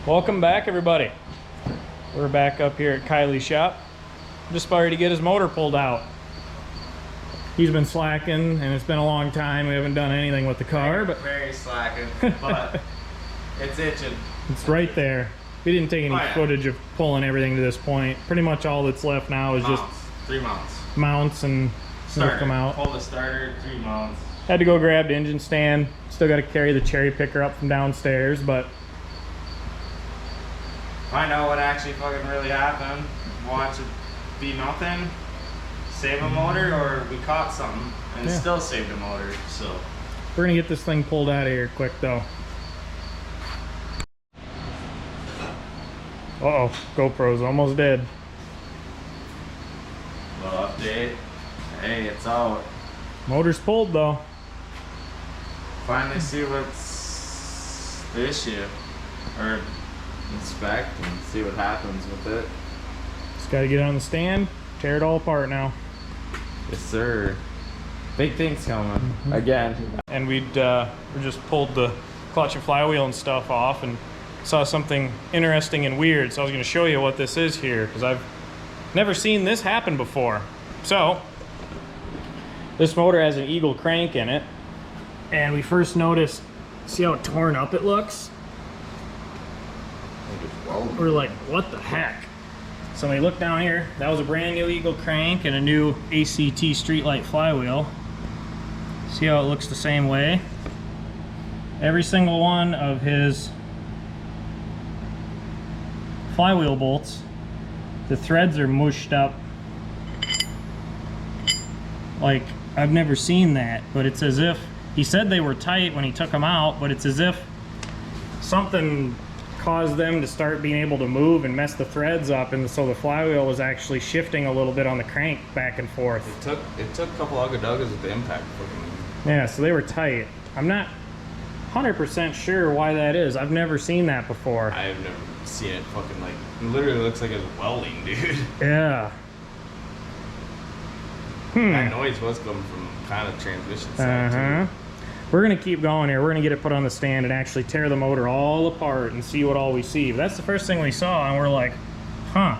Welcome back, everybody. We're back up here at Kylie's shop. Just about ready to get his motor pulled out. He's been slacking, and it's been a long time. We haven't done anything with the car, but very slacking, but it's itching. It's right there. We didn't take any footage of pulling everything to this point. Pretty much all that's left now is just 3 mounts. Mounts and Starter. Come out. Pull the starter, 3 mounts. Had to go grab the engine stand. Still got to carry the cherry picker up from downstairs, but Find out what actually fucking really happened. Watch it be nothing. Save a motor, or we caught something and still saved a motor. So we're gonna get this thing pulled out of here quick though. Uh-oh, GoPro's almost dead. Little update. Hey, it's out. Motor's pulled though. Finally see what's the issue. Or inspect and see what happens with it. Just gotta get it on the stand, tear it all apart now. Yes, sir. Big things coming again. And we just pulled the clutch and flywheel and stuff off and saw something interesting and weird. So I was going to show you what this is here because I've never seen this happen before. So this motor has an Eagle crank in it, and we first noticed, see how torn up it looks? We're like, what the heck? So when we look down here, that was a brand new Eagle crank and a new ACT streetlight flywheel. See how it looks the same way? Every single one of his flywheel bolts, the threads are mushed up. Like, I've never seen that, but it's as if, he said they were tight when he took them out, but it's as if something caused them to start being able to move and mess the threads up, and so the flywheel was actually shifting a little bit on the crank back and forth. It took a couple ugga-duggas with the impact. Yeah, so they were tight. I'm not 100% sure why that is. I've never seen that before. I've never seen it fucking like, it literally looks like it's welding, dude. Yeah. That noise was coming from kind of transmission side too. We're gonna keep going here. We're gonna get it put on the stand and actually tear the motor all apart and see what all we see. But that's the first thing we saw, and we're like, huh.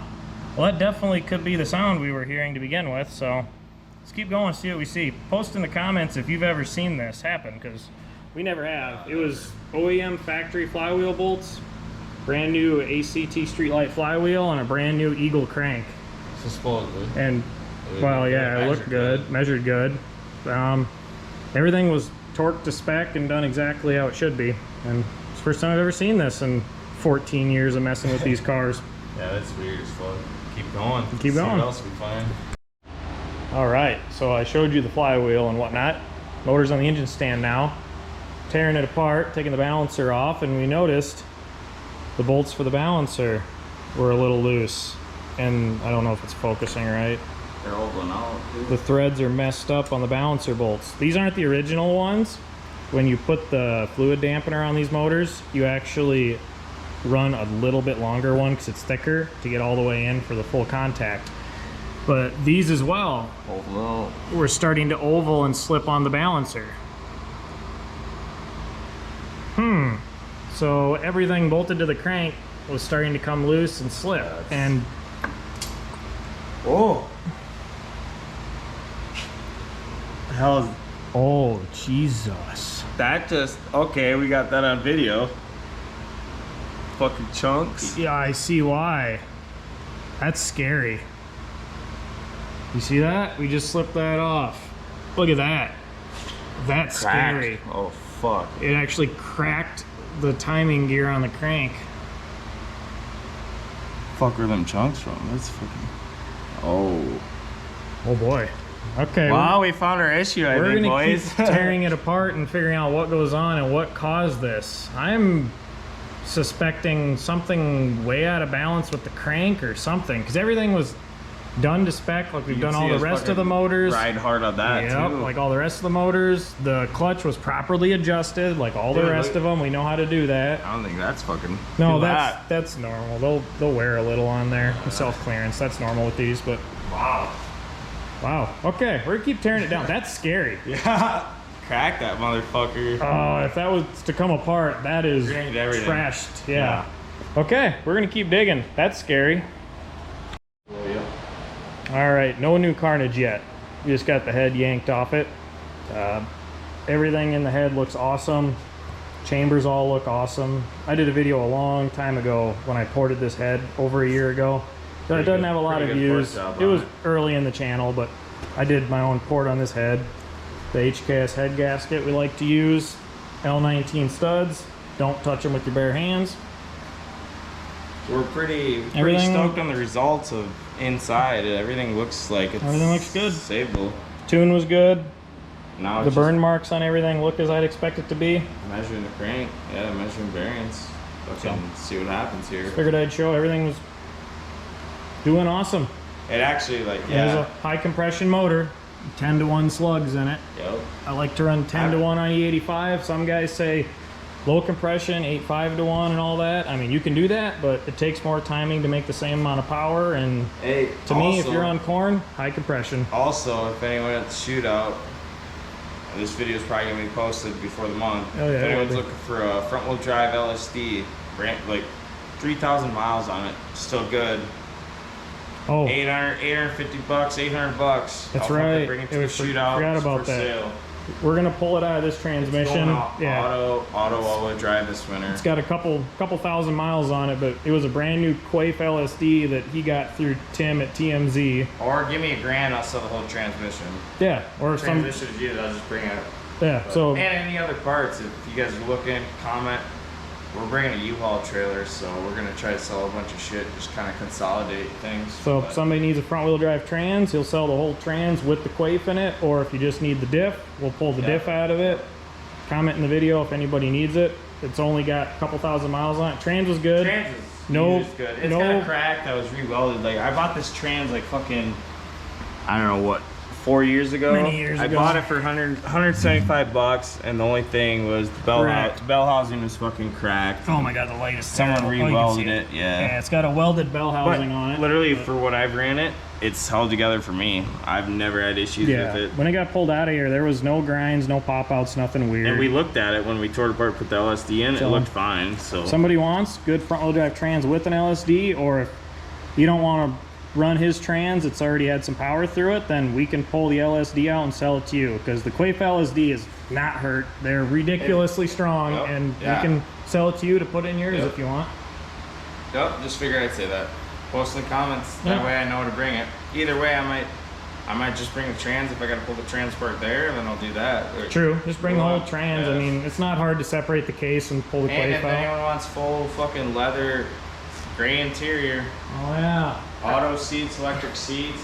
Well, that definitely could be the sound we were hearing to begin with, so let's keep going and see what we see. Post in the comments if you've ever seen this happen, because we never have. It was OEM factory flywheel bolts, brand new ACT streetlight flywheel, and a brand new Eagle crank. Supposedly. And, well, yeah, it looked good, measured good. Everything was torqued to spec and done exactly how it should be. And it's the first time I've ever seen this in 14 years of messing with these cars. Yeah, that's weird as fuck. Keep going. Keep going. See what else we find. All right, so I showed you the flywheel and whatnot. Motor's on the engine stand now. Tearing it apart, taking the balancer off, and we noticed the bolts for the balancer were a little loose. And I don't know if it's focusing right. They're all blown out, dude. The threads are messed up on the balancer bolts. These aren't the original ones. When you put the fluid dampener on these motors, you actually run a little bit longer one because it's thicker to get all the way in for the full contact. But these as well, we're starting to oval and slip on the balancer. So everything bolted to the crank was starting to come loose and slip. And oh, hell is, oh Jesus, that just, okay, we got that on video. Fucking chunks. yeah, I see why. That's scary. You see that? We just slipped that off. Look at that. That's scary. Oh fuck. It actually cracked the timing gear on the crank. Fuck, where them chunks from? That's fucking, Oh boy. Okay. Wow, we found our issue, I think, boys. We're gonna keep tearing it apart and figuring out what goes on and what caused this. I'm suspecting something way out of balance with the crank or something, because everything was done to spec, like we've done all the rest of the motors. Ride hard on that too. Like all the rest of the motors. The clutch was properly adjusted, like all the rest of them. We know how to do that. I don't think that's fucking. No, that's normal. They'll wear a little on there. Self clearance. That's normal with these, but wow. Okay, we're gonna keep tearing it down. That's scary. Yeah. Crack that motherfucker. If that was to come apart, that is Drained everything. trashed. Yeah. Okay, we're gonna keep digging. That's scary. Oh, yeah. All right, no new carnage yet. We just got the head yanked off it. Everything in the head looks awesome. Chambers all look awesome. I did a video a long time ago when I ported this head over a year ago. So it doesn't have a lot of views. It was early in the channel, but I did my own port on this head. The HKS head gasket we like to use. L19 studs. Don't touch them with your bare hands. We're pretty Everything- stoked on the results of inside. Everything looks like it's Everything looks good. saveable. Tune was good. Now The it's burn marks on everything look as I'd expect it to be. just measuring the crank. Yeah, measuring bearings. Fucking see what happens here. Figured I'd show everything was doing awesome. It actually, like, It was yeah. a high compression motor, 10 to 1 slugs in it. Yep. I like to run 10 to 1 on E85. Some guys say low compression, 8.5 to 1 and all that. I mean, you can do that, but it takes more timing to make the same amount of power. And Hey, to me, if you're on corn, high compression. Also, if anyone at the shootout, and this video is probably gonna be posted before the month. Oh, yeah, If it anyone's will be. looking for a front-wheel drive LSD, like 3,000 miles on it, still good. Oh, 850 bucks, 800 bucks. That's I'll fucking right. Bring it It to the was shootout. forgot It's about for that. sale. we're gonna pull it out of this transmission. Yeah, Auto all-wheel drive this winter. it's got a couple thousand miles on it, but it was a brand new Quafe LSD that he got through Tim at TMZ. Or give me $1,000, I'll sell the whole transmission. Yeah, or some. Transmission is used, I'll just bring it. Yeah, so And any other parts, if you guys are looking, comment. We're bringing a U-Haul trailer, so we're gonna try to sell a bunch of shit, just kind of consolidate things. So But if somebody needs a front wheel drive trans, he'll sell the whole trans with the Quafe in it. Or if you just need the diff, we'll pull the diff out of it. Comment in the video if anybody needs it. It's only got a couple thousand miles on it. Trans was good. trans is No- used good. It's no- kind of cracked. I was re-welded. Like I bought this trans like fucking, I don't know what, 4 years ago. Many years I ago. bought it for 175 bucks, and the only thing was the Cracked. bell housing was fucking cracked. Oh my god, the light is Someone terrible. Oh, you can re-welded see it. Yeah. Yeah, it's got a welded bell But housing on it. literally, for what I've ran it, it's held together for me. I've never had issues Yeah, with it. when it got pulled out of here, there was no grinds, no pop outs, nothing weird. And we looked at it when we tore it apart, put the LSD in. So- It looked fine. So Somebody wants good front wheel drive trans with an LSD, or if you don't want to run his trans, it's already had some power through it, then we can pull the LSD out and sell it to you, because the Quafe LSD is not hurt. They're ridiculously strong. Yep, And yeah. we can sell it to you to put in yours Yep. if you want. Yep, just figured I'd say that. Post in the comments. Yeah. That way I know to bring it. Either way, I might just bring the trans if I gotta pull the transport there, then I'll do that. Or- True, just bring the whole trans. I Yeah. mean, it's not hard to separate the case and pull the And Quafe if out. anyone wants full fucking leather, gray interior, Oh yeah, auto seats, electric seats,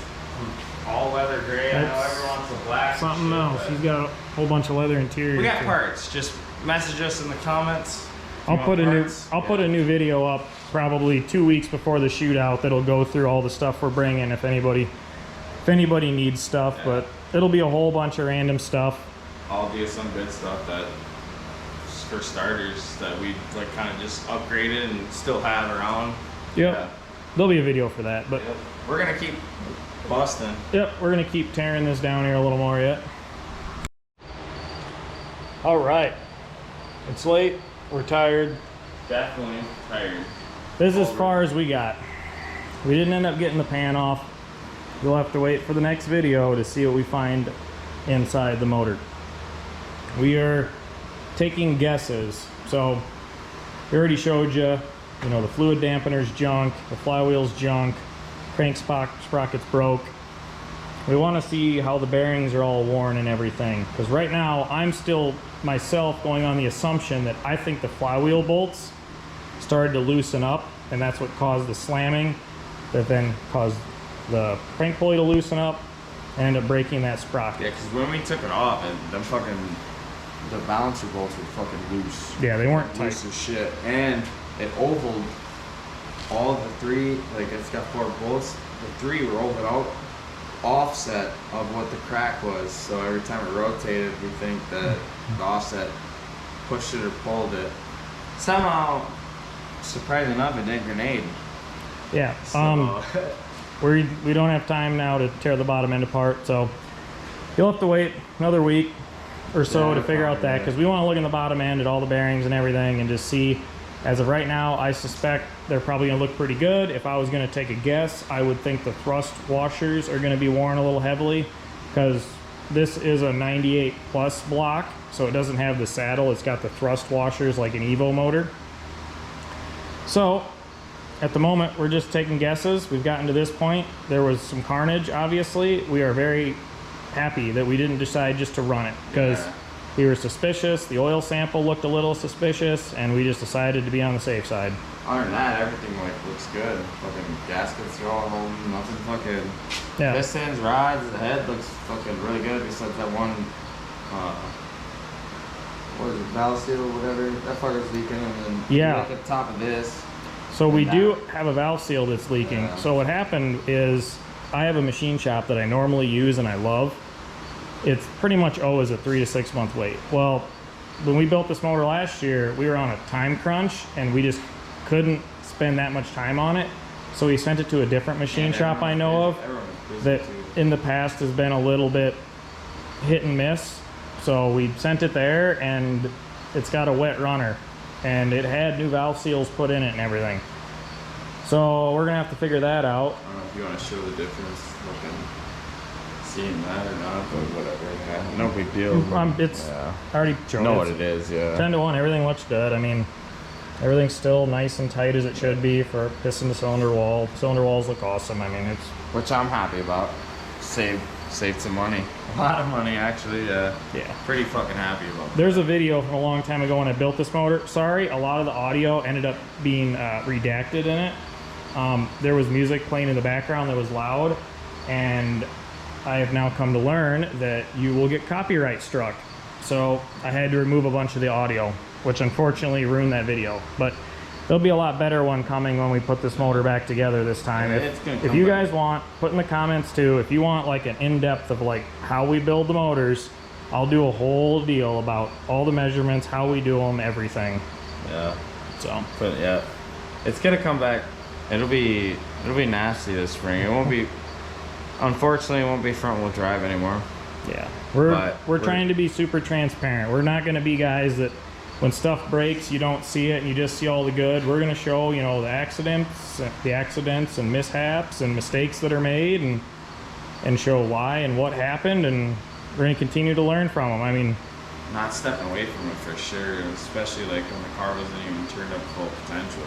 all leather gray. I know That's everyone wants the black. and something shit, else. but He's got a whole bunch of leather interior. We got too. parts. Just message us in the comments. I'll You put a want new parts? I'll put a new video up probably 2 weeks before the shootout that'll go through all the stuff we're bringing if anybody needs stuff. Yeah. But it'll be a whole bunch of random stuff. I'll do some good stuff that, for starters, that we like kind of just upgraded and still have around. Yep, Yeah. there'll be a video for that. But Yep. We're gonna keep busting. yep, we're gonna keep tearing this down here a little more yet. All right, it's late. We're tired. Definitely tired. This is as far as we got. We didn't end up getting the pan off. You'll have to wait for the next video to see what we find inside the motor. We are taking guesses. So we already showed you, the fluid dampener's junk, the flywheel's junk, crank sprocket's broke. We want to see how the bearings are all worn and everything. Because right now I'm still myself going on the assumption that I think the flywheel bolts started to loosen up, and that's what caused the slamming that then caused the crank pulley to loosen up and end up breaking that sprocket. Yeah, because when we took it off, the balancer bolts were fucking loose. Yeah, they weren't tight. Loose as shit. And it ovaled all the three, like it's got 4 bolts. The 3 were ovaled out, offset of what the crack was. So every time it rotated, we think that the offset pushed it or pulled it. Somehow, surprising enough, it didn't grenade. Yeah. So, We don't have time now to tear the bottom end apart, so you'll have to wait another week or so Yeah, to figure out probably, that, yeah. because we want to look in the bottom end at all the bearings and everything and just see As of right now, I suspect they're probably gonna look pretty good. If I was gonna take a guess, I would think the thrust washers are gonna be worn a little heavily, because this is a 98 plus block, so it doesn't have the saddle. It's got the thrust washers like an Evo motor. So at the moment, we're just taking guesses. We've gotten to this point. There was some carnage, obviously. We are very happy that we didn't decide just to run it, because we were suspicious. The oil sample looked a little suspicious, and we just decided to be on the safe side. Other than that, everything like looks good. Fucking gaskets are all holding, nothing fucking. Yeah. Pistons, rods, the head looks fucking really good. Besides that one, what is it, valve seal or whatever? That fucker's leaking, and then yeah, look at the top of this. So we do have a valve seal that's leaking. Yeah. So what happened is, I have a machine shop that I normally use and I love. It's pretty much always a 3 to 6 month wait. Well, when we built this motor last year, we were on a time crunch and we just couldn't spend that much time on it. So we sent it to a different machine shop I know of that in the past has been a little bit hit and miss. So we sent it there, and it's got a wet runner, and it had new valve seals put in it and everything. So we're gonna have to figure that out. I don't know if you want to show the difference, looking, seeing that or not, but whatever. Yeah, no big deal. It's already shown. Know what it is, yeah. 10 to 1, everything looks good. I mean, everything's still nice and tight as it should be for piston to cylinder wall. Cylinder walls look awesome. I mean, it's... Which I'm happy about. Saved some money. A lot of money, actually. Yeah. Pretty fucking happy about that. There's a video from a long time ago when I built this motor. Sorry, a lot of the audio ended up being redacted in it. There was music playing in the background that was loud, and I have now come to learn that you will get copyright struck. So I had to remove a bunch of the audio, which unfortunately ruined that video. But there'll be a lot better one coming when we put this motor back together this time. If you guys want, put in the comments too, if you want like an in-depth of like how we build the motors, I'll do a whole deal about all the measurements, how we do them, everything. Yeah. So. But yeah, it's gonna come back. It'll be nasty this spring. It won't be. Unfortunately, it won't be front wheel drive anymore. Yeah. We're trying to be super transparent. We're not gonna be guys that when stuff breaks, you don't see it and you just see all the good. We're gonna show, you know, the accidents and mishaps and mistakes that are made, and show why and what happened, and we're gonna continue to learn from them. I mean, not stepping away from it for sure, especially like when the car wasn't even turned up full potential.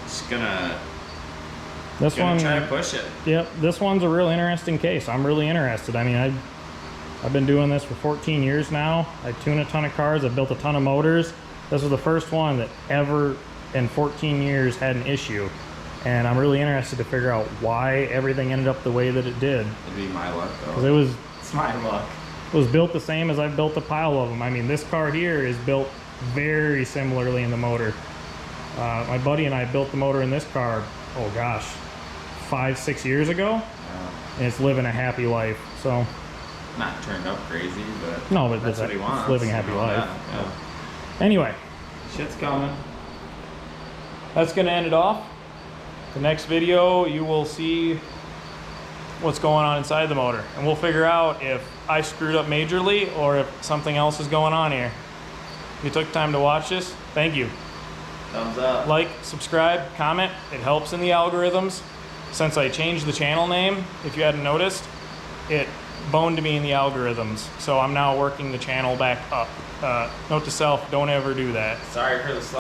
Just gonna try to push it. Yep, this one's a real interesting case. I'm really interested. I mean, I've been doing this for 14 years now. I tune a ton of cars. I've built a ton of motors. This was the first one that ever in 14 years had an issue. And I'm really interested to figure out why everything ended up the way that it did. It'd be my luck though. It's my luck. It was built the same as I've built a pile of them. I mean, this car here is built very similarly in the motor. My buddy and I built the motor in this car, oh gosh, 5-6 years ago. Yeah. And it's living a happy life, so. Not turned up crazy, but no, but that's what he wants. It's living a happy life. Yeah. Anyway. Shit's coming. That's gonna end it off. The next video, you will see what's going on inside the motor, and we'll figure out if I screwed up majorly or if something else is going on here. If you took time to watch this, thank you. Thumbs up. Like, subscribe, comment. It helps in the algorithms. Since I changed the channel name, if you hadn't noticed, it boned me in the algorithms. So I'm now working the channel back up. Note to self, don't ever do that. Sorry for the